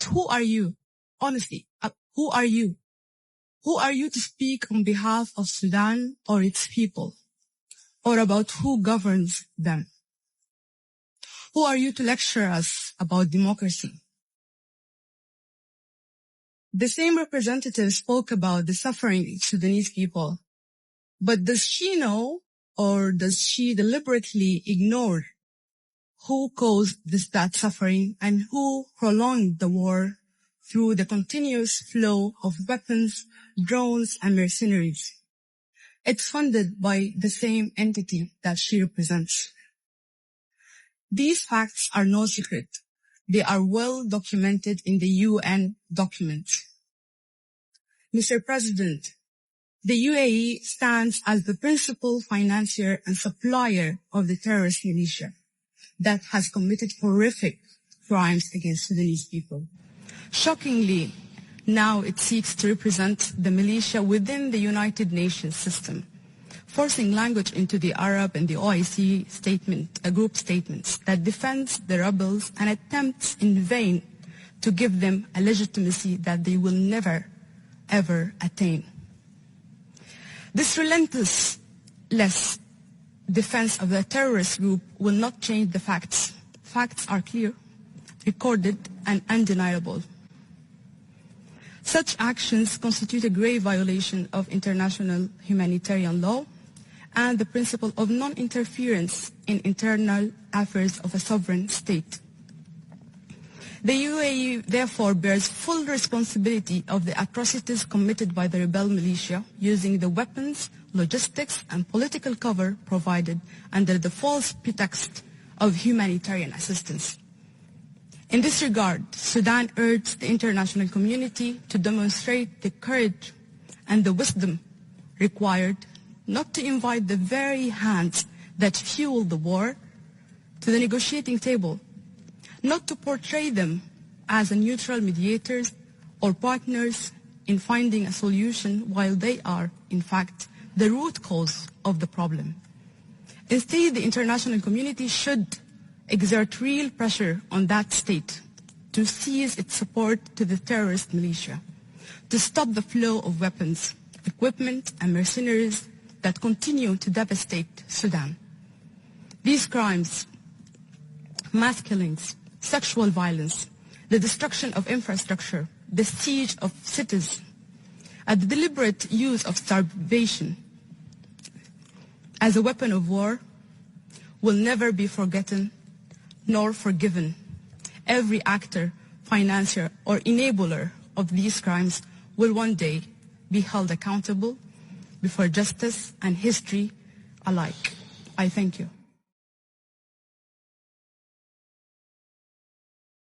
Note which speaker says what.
Speaker 1: But who are you? Honestly, who are you? Who are you to speak on behalf of Sudan or its people, or about who governs them? Who are you to lecture us about democracy? The same representative spoke about the suffering Sudanese people. But does she know, or does she deliberately ignore who caused that suffering and who prolonged the war through the continuous flow of weapons, drones, and mercenaries? It's funded by the same entity that she represents. These facts are no secret. They are well documented in the UN documents. Mr. President, the UAE stands as the principal financier and supplier of the terrorist militia that has committed horrific crimes against Sudanese people. Shockingly, now it seeks to represent the militia within the United Nations system, forcing language into the Arab and the OIC group statements that defends the rebels and attempts in vain to give them a legitimacy that they will never, ever attain. This relentless defense of the terrorist group will not change the facts. Facts are clear, recorded, and undeniable. Such actions constitute a grave violation of international humanitarian law and the principle of non-interference in internal affairs of a sovereign state. The UAE therefore bears full responsibility of the atrocities committed by the rebel militia using the weapons, logistics, and political cover provided under the false pretext of humanitarian assistance. In this regard, Sudan urged the international community to demonstrate the courage and the wisdom required not to invite the very hands that fueled the war to the negotiating table, not to portray them as a neutral mediators or partners in finding a solution while they are, in fact, the root cause of the problem. Instead, the international community should exert real pressure on that state to cease its support to the terrorist militia, to stop the flow of weapons, equipment, and mercenaries that continue to devastate Sudan. These crimes, mass killings, sexual violence, the destruction of infrastructure, the siege of cities, and the deliberate use of starvation as a weapon of war will never be forgotten nor forgiven. Every actor, financier, or enabler of these crimes will one day be held accountable before justice and history alike. I thank you.